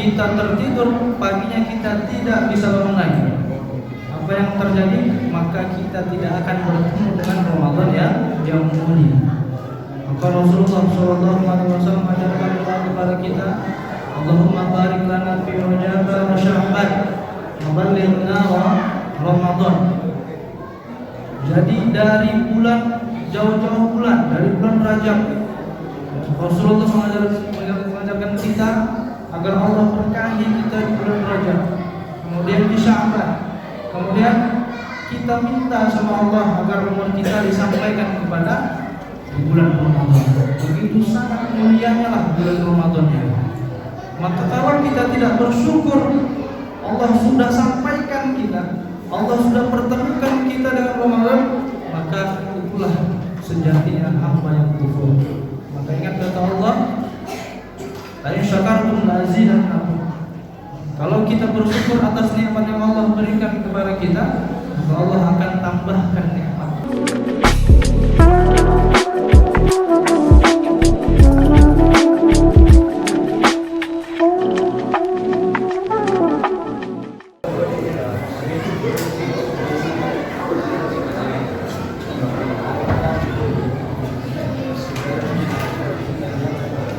kita tertidur, paginya kita tidak bisa bangun lagi. Apa yang terjadi? Maka kita tidak akan bertemu dengan Ramadan yang mulia. Maka Rasulullah SAW ajarkan kepada kita, Allahumma barik lana fi Rajab wa Sya'ban wa ballighna Ramadan. Jadi dari bulan, jauh-jauh bulan, dari bulan Rajab, Rasulullah mengajarkan kita agar Allah berkahi kita di bulan Rajab, kemudian di Sya'ban, kemudian kita minta sama Allah agar umur kita disampaikan kepada di bulan Ramadan. Begitu sangat mulianya lah bulan Ramadan ini. Maka kalau kita tidak bersyukur, Allah sudah sampaikan kita, Allah sudah pertemukan kita dengan Ramadan, maka itulah sejatinya hamba yang kufur. Maka ingat kata Allah, la in syakartum la azidannakum. Kalau kita bersyukur atas nikmat yang Allah berikan kepada kita, maka Allah akan tambahkan nikmat.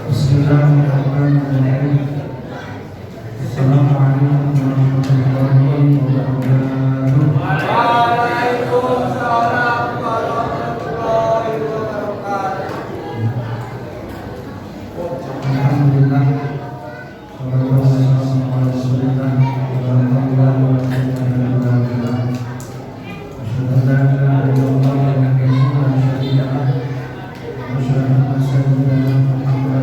Bismillahirrahmanirrahim. Assalamualaikum warahmatullahi wabarakatuh. Waalaikumsalam warahmatullahi wabarakatuh. Alhamdulillah. Wassalamualaikum warahmatullahi wabarakatuh.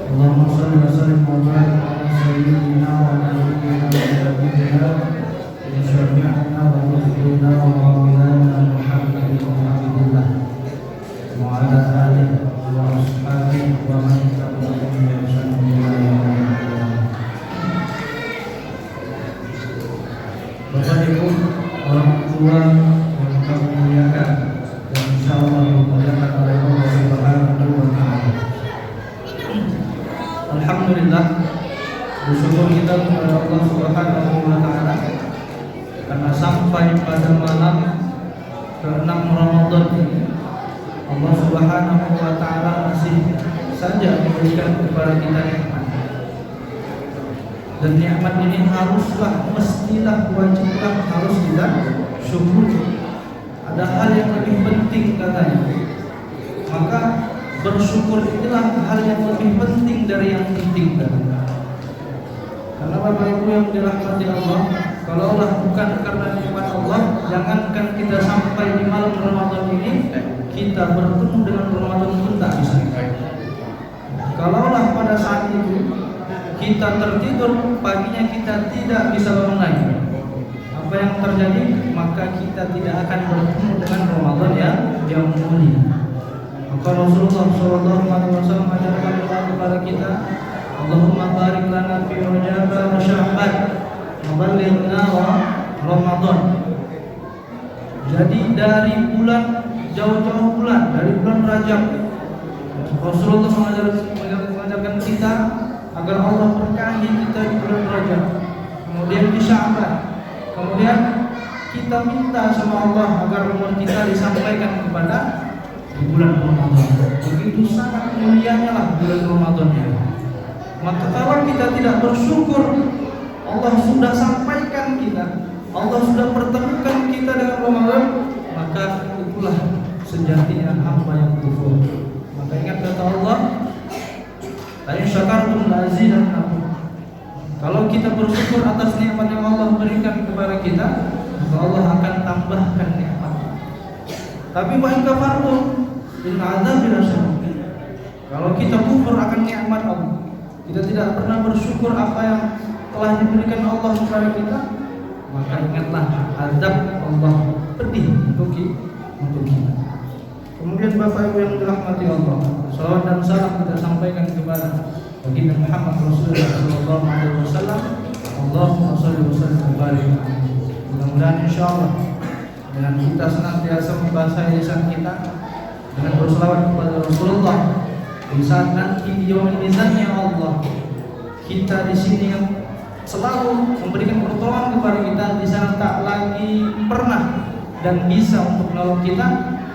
Allahumma shalli wa sallim wa barik ala sayyidina wa nabiyyina wa habibina wa syafi'ina wa mufidina wa maulana Muhammadin wa abdillah wa ala alihi wa ashabihi wa man tabi'ahum bi ihsan ila yaumil qiyamah. Bapak Ibu, orang tua yang kami muliakan dan insyaallah dimuliakan oleh Allah Subhanahu wa taala. Alhamdulillah, bersyukur kita kepada Allah Subhanahu wa taala karena sampai pada malam ke-6 Ramadan ini Allah Subhanahu wa taala masih saja memberikan kepada kita nikmat. Dan nikmat ini haruslah, mestilah, wajiblah harus kita syukuri. Ada hal yang lebih penting katanya. Maka bersyukur itulah hal yang lebih penting dari yang penting tadi. Karena Bapak Ibu yang dirahmati Allah, kalaulah bukan karena nikmat Allah, jangankan kita sampai di malam Ramadan ini, kita bertemu dengan Ramadan pun tak bisa. Kalaulah pada saat itu kita tertidur, paginya kita tidak bisa bangun lagi. Apa yang terjadi? Maka kita tidak akan bertemu dengan Ramadan yang mulia. Maka Rasulullah SAW ajarkan kepada kita, Allahumma barik lana fi Rajab wa Sya'ban wa ballighna Ramadan. Jadi dari bulan, jauh-jauh bulan, dari bulan Rajab, Rasulullah mengajarkan kita agar Allah berkahi kita di bulan Rajab, kemudian di Sya'ban, kemudian kita minta sama Allah agar umur kita disampaikan kepada di bulan Ramadan. Begitu sangat mulianya lah bulan Ramadan ini. Maka kalau kita tidak bersyukur, Allah sudah sampaikan kita, Allah sudah pertemukan kita dengan Ramadan, maka itulah sejatinya hamba yang kufur. Maka ingat kata Allah, la in syakartum la azidannakum. Kalau kita bersyukur atas nikmat yang Allah berikan kepada kita, maka Allah akan tambahkan nikmat. Tapi wa in kafartum in adzabil asyad. Kalau kita kufur akan nikmat Allah, kita tidak pernah bersyukur apa yang telah diberikan Allah kepada kita, maka ingatlah azab Allah pedih untuk kita. Kemudian Bapak Ibu yang dirahmati Allah, salawat dan salam kita sampaikan kepada baginda Muhammad Rasulullah sallallahu alaihi wasallam. Allahumma shalli wa sallim wa barik. Mudah-mudahan insyaallah dengan kita senantiasa membasahi lisan kita dengan berselawat kepada Rasulullah. Di saat nanti di yaumul mizan ya Allah, kita di sini yang selalu memberikan pertolongan kepada kita, di sana tak lagi pernah dan bisa untuk menolong kita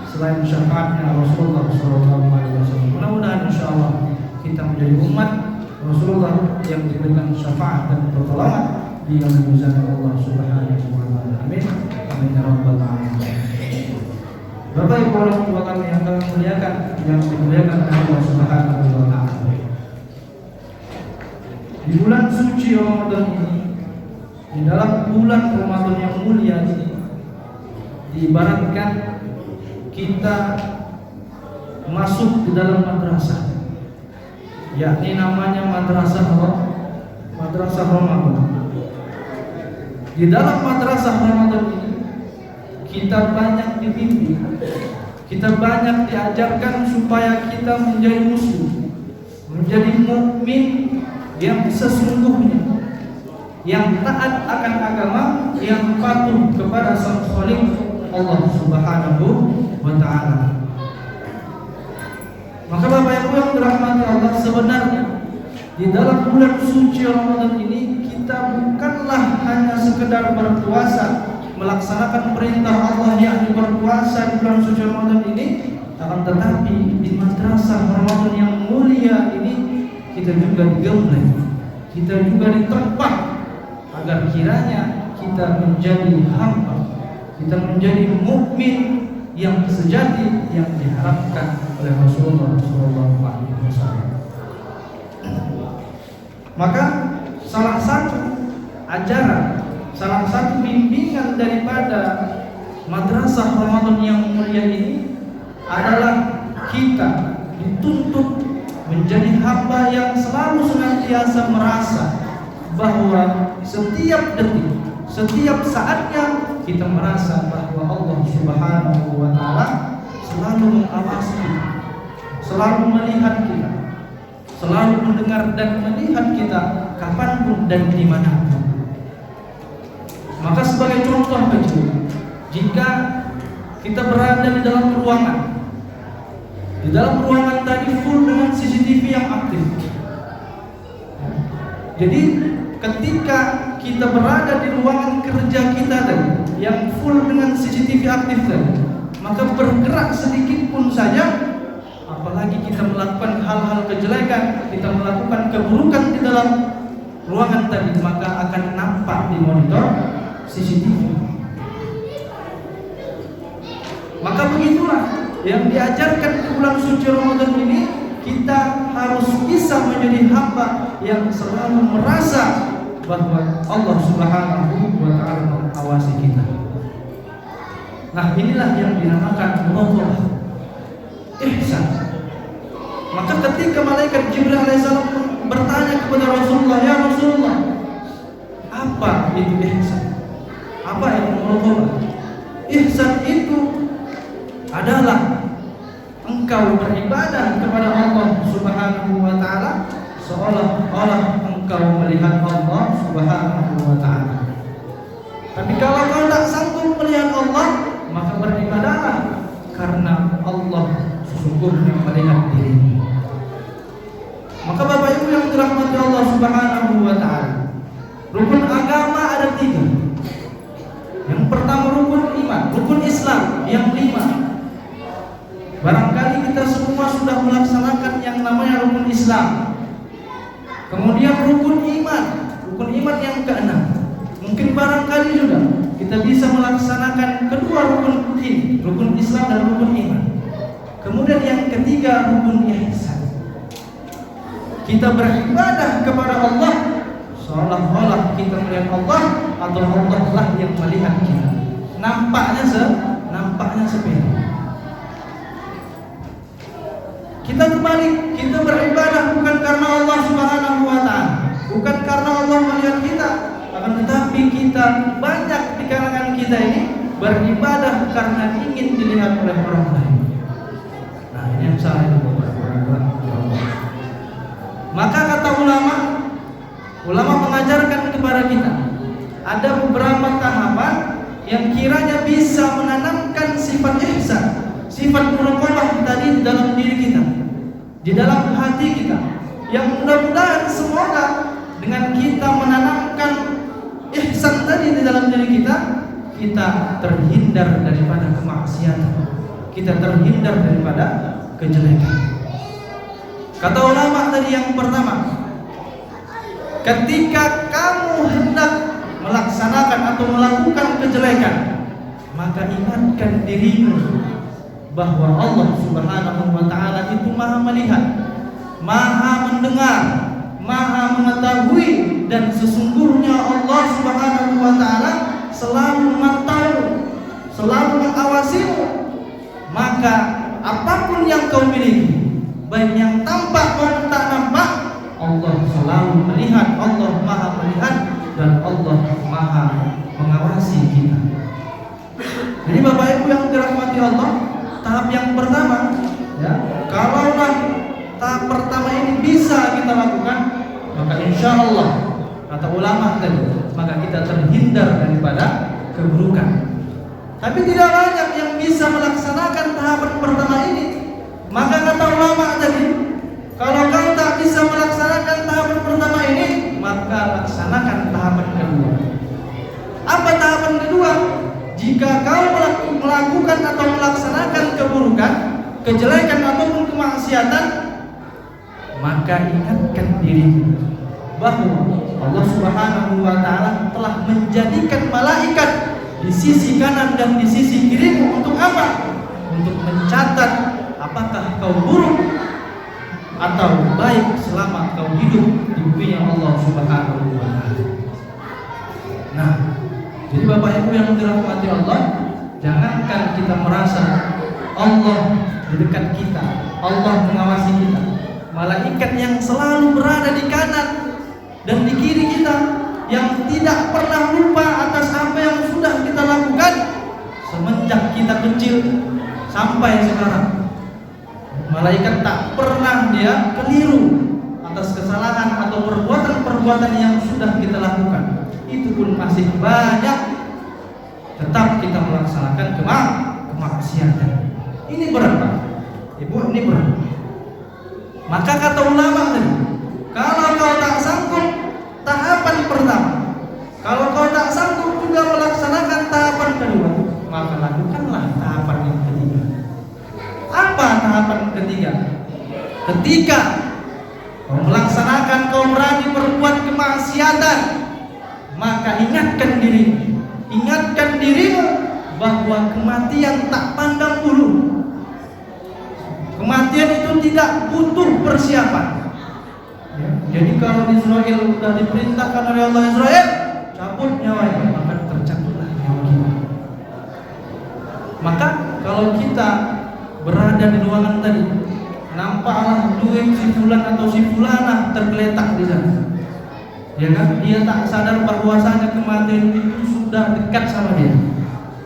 selain syafaatnya Rasulullah SAW. Mudah-mudahan insyaallah kita menjadi umat Rasulullah yang diberikan syafaat dan pertolongan di yaumul mizan Allah Subhanahu wa taala. Amin. Amin ya rabbal alamin. Bapak Ibu orang tua kami yang kami muliakan, yang dimuliakan Allah Subhanahu wa taala. Di bulan suci Ramadan ini, di dalam bulan Ramadan yang mulia ini, diibaratkan kita masuk di dalam madrasah, yakni namanya madrasah Ramadan. Di dalam madrasah Ramadan ini kita banyak dibimbing, kita banyak diajarkan supaya kita menjadi muslim, menjadi mukmin yang sesungguhnya, yang taat akan agama, yang patuh kepada Sang Khaliq Allah Subhanahu wa taala. Maka Bapak Ibu yang dirahmati Allah, sebenarnya di dalam bulan suci Ramadan ini kita bukanlah hanya sekedar berpuasa, melaksanakan perintah Allah yakni berpuasa di bulan suci Ramadan ini, akan tetapi di madrasah Ramadan yang mulia ini kita juga digembleng, kita juga ditempa agar kiranya kita menjadi hamba, kita menjadi mukmin yang sejati yang diharapkan oleh Rasulullah SAW. Maka salah satu ajaran, salah satu bimbingan daripada madrasah Ramadan yang mulia ini adalah kita dituntut menjadi hamba yang selalu senantiasa merasa bahwa setiap detik, setiap saatnya kita merasa bahwa Allah Subhanahu wa taala selalu mengawasi kita, selalu melihat kita, selalu mendengar dan melihat kita kapanpun dan dimanapun. Maka sebagai contoh kecil, jika kita berada di dalam ruangan, di dalam ruangan tadi full dengan CCTV yang aktif. Jadi ketika kita berada di ruangan kerja kita tadi yang full dengan CCTV aktif tadi, maka bergerak sedikit pun saja, apalagi kita melakukan hal-hal kejelekan, kita melakukan keburukan di dalam ruangan tadi, maka akan nampak di monitor CCTV. Maka begitulah yang diajarkan di bulan suci Ramadan ini, kita harus bisa menjadi hamba yang selalu merasa bahwa Allah Subhanahu wa taala mengawasi kita. Nah, inilah yang dinamakan muraqabah, ihsan. Maka ketika malaikat Jibril alaihissalam bertanya kepada Rasulullah, "Ya Rasulullah, apa itu ihsan? Apa itu muraqabah?" Ihsan itu adalah engkau beribadah kepada Allah Subhanahu wa taala seolah-olah engkau melihat Allah Subhanahu wa taala. Tapi kalau kau tak sanggup melihat Allah, maka beribadahlah karena Allah sesungguhnya melihat dirimu. Maka Bapak Ibu yang dirahmati Allah Subhanahu wa taala, rukun agama ada 3. Yang pertama rukun iman, rukun Islam yang 5. Barangkali kita semua sudah melaksanakan yang namanya rukun Islam. Kemudian rukun iman yang ke-6. Mungkin barangkali juga kita bisa melaksanakan kedua rukun ini, rukun Islam dan rukun iman. Kemudian yang ketiga rukun ihsan. Kita beribadah kepada Allah seolah-olah kita melihat Allah atau Allah lah yang melihat kita. Nampaknya sepele. Kita kembali, kita beribadah bukan karena Allah Subhanahu wa taala, bukan karena Allah melihat kita, akan tetapi kita banyak di kalangan kita ini beribadah karena ingin dilihat oleh orang lain. Nah, ini yang salah itu. Maka kata ulama mengajarkan kepada kita ada beberapa tahapan yang kiranya bisa menanamkan sifat ihsan, sifat muraqabah tadi di dalam diri kita, di dalam hati kita, yang mudah-mudahan semoga dengan kita menanamkan ihsan tadi di dalam diri kita, kita terhindar daripada kemaksiatan, kita terhindar daripada kejelekan. Kata ulama tadi yang pertama, ketika kamu hendak melaksanakan atau melakukan kejelekan, maka ingatkan dirimu bahwa Allah Subhanahu wa Ta'ala itu Maha melihat, Maha mendengar, Maha mengetahui, dan sesungguhnya Allah Subhanahu wa Ta'ala selalu memantau, selalu mengawasimu. Maka apapun yang kau miliki, baik yang tampak maupun tak nampak, Allah selalu melihat, Allah Maha melihat, dan Allah Maha mengawasi kita. Jadi Bapak Ibu yang dirahmati Allah, tahap yang pertama, ya, kalaulah tahap pertama ini bisa kita lakukan, maka insya Allah kata ulama tadi, maka kita terhindar daripada keburukan. Tapi tidak banyak yang bisa melaksanakan tahapan pertama ini. Maka kata ulama tadi, kalau kau tak bisa melaksanakan tahapan pertama ini, maka laksanakan tahapan kedua. Apa tahapan kedua? Jika kau melakukan atau melaksanakan keburukan, kejelekan ataupun kemaksiatan, maka ingatkan dirimu bahwa Allah Subhanahu wa Ta'ala telah menjadikan malaikat di sisi kanan dan di sisi kirimu. Untuk apa? Untuk mencatat apakah kau buruk atau baik selama kau hidup di bumi Allah Subhanahu wa Ta'ala. Nah, jadi Bapak Ibu yang dirahmati Allah, jangankan kita merasa Allah di dekat kita, Allah mengawasi kita, malaikat yang selalu berada di kanan dan di kiri kita, yang tidak pernah lupa atas apa yang sudah kita lakukan semenjak kita kecil sampai sekarang. Malaikat tak pernah dia keliru atas kesalahan atau perbuatan-perbuatan yang sudah kita lakukan. Itu pun masih banyak, tetap kita melaksanakan kemaksiatan. Ini berat, Pak Ibu, ini berat. Maka kata ulama tadi, kalau kau tak sanggup tahapan pertama, kalau kau tak sanggup juga melaksanakan tahapan kedua, maka lakukanlah tahapan yang ketiga. Apa tahapan ketiga? Ketika kau melaksanakan, kau berani berbuat kemaksiatan, maka ingatkan dirimu bahwa kematian tak pandang bulu. Kematian itu tidak butuh persiapan. Ya, jadi kalau Israel sudah diperintahkan oleh Allah Israel, cabut nyawanya, maka tercabutlah nyawa kita. Maka kalau kita berada di ruangan tadi, nampaklah duit si fulan atau si fulana tergeletak di sana. Ya kan? Dia tak sadar bahwasanya kematian itu sudah dekat sama dia.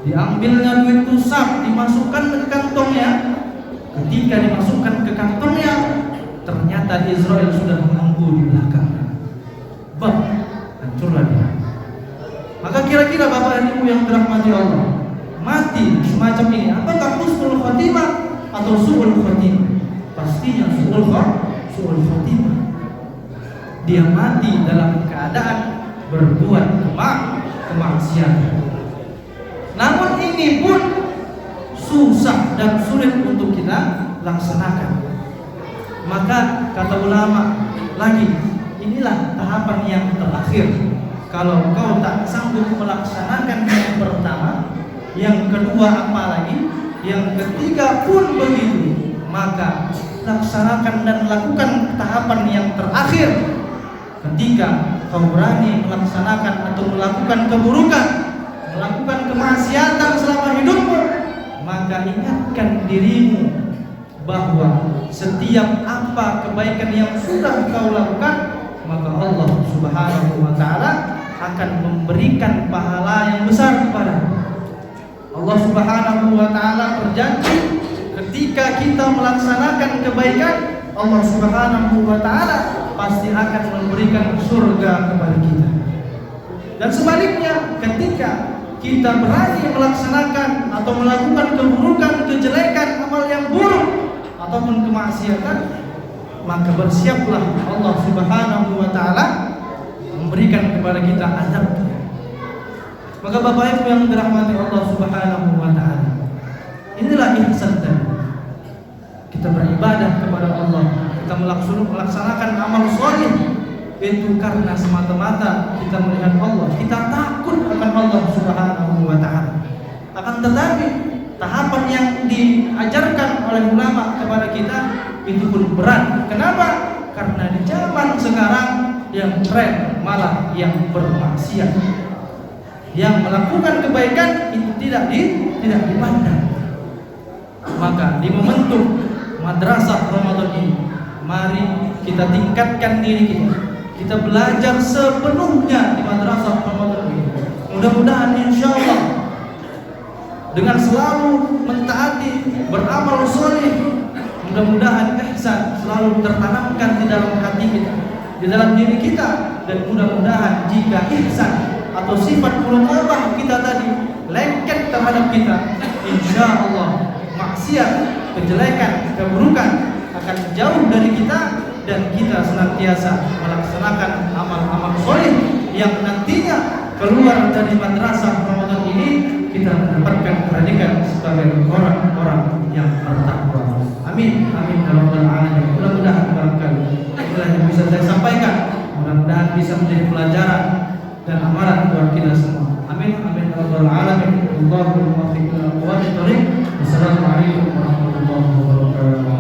Diambilnya duit itu sap, dimasukkan ke kantongnya. Ketika dimasukkan ke kantongnya, ternyata Israel sudah menunggu di belakang. Bab, hancurlah dia. Maka kira-kira Bapak Ibu yang dirahmati Allah, mati semacam ini, apakah husnul khatimah atau su'ul khatimah? Pastinya su'ul khatimah. Dia mati dalam keadaan berbuat kemaksiatan. Namun ini pun susah dan sulit untuk kita laksanakan. Maka kata ulama lagi, inilah tahapan yang terakhir. Kalau kau tak sanggup melaksanakan yang pertama, yang kedua apalagi, yang ketiga pun begitu, maka laksanakan dan lakukan tahapan yang terakhir. Ketika kau berani melaksanakan atau melakukan keburukan, melakukan kemaksiatan selama hidupmu, maka ingatkan dirimu bahwa setiap apa kebaikan yang sudah kau lakukan, maka Allah Subhanahu wa Ta'ala akan memberikan pahala yang besar kepada Allah Subhanahu wa Ta'ala. Berjanji ketika kita melaksanakan kebaikan, Allah Subhanahu wa Ta'ala pasti akan memberikan surga kepada kita. Dan sebaliknya, ketika kita berani melaksanakan atau melakukan keburukan, kejelekan, amal yang buruk ataupun kemaksiatan, maka bersiaplah Allah Subhanahu wa taala memberikan kepada kita azab. Maka Bapak Ibu yang dirahmati Allah Subhanahu wa taala, inilah ihsan tadi. Kita beribadah kepada Allah, kita melaksanakan amal soleh itu karena semata-mata kita melihat Allah, kita takut akan Allah Subhanahu wa taala. Akan tetapi tahapan yang diajarkan oleh ulama kepada kita itu pun berat. Kenapa? Karena di zaman sekarang yang tren malah yang bermaksiat. Yang melakukan kebaikan itu tidak dipandang. Maka di momentum madrasah Ramadan ini, mari kita tingkatkan diri kita. Kita belajar sepenuhnya di madrasah Ramadan ini. Mudah-mudahan insyaallah dengan selalu mentaati, beramal soleh, mudah-mudahan ihsan selalu tertanamkan di dalam hati kita, di dalam diri kita, dan mudah-mudahan jika ihsan atau sifat muraqabah kita tadi lengket terhadap kita, insyaallah maksiat, kejelekan, keburukan akan jauh dari kita, dan kita senantiasa melaksanakan amal-amal soleh yang nantinya keluar dari madrasah Ramadan ini kita mendapatkan predikat sebagai orang-orang yang bertakwa. Amin, amin ya rabbal alamin. Mudah-mudahan barangkali itulah yang bisa saya sampaikan. Mudah-mudahan bisa menjadi pelajaran dan amalan buat kita semua. Amin, amin ya rabbal alamin. Allahumma muwaffiq ila aqwamit thoriq. Wassalamualaikum warahmatullahi wabarakatuh.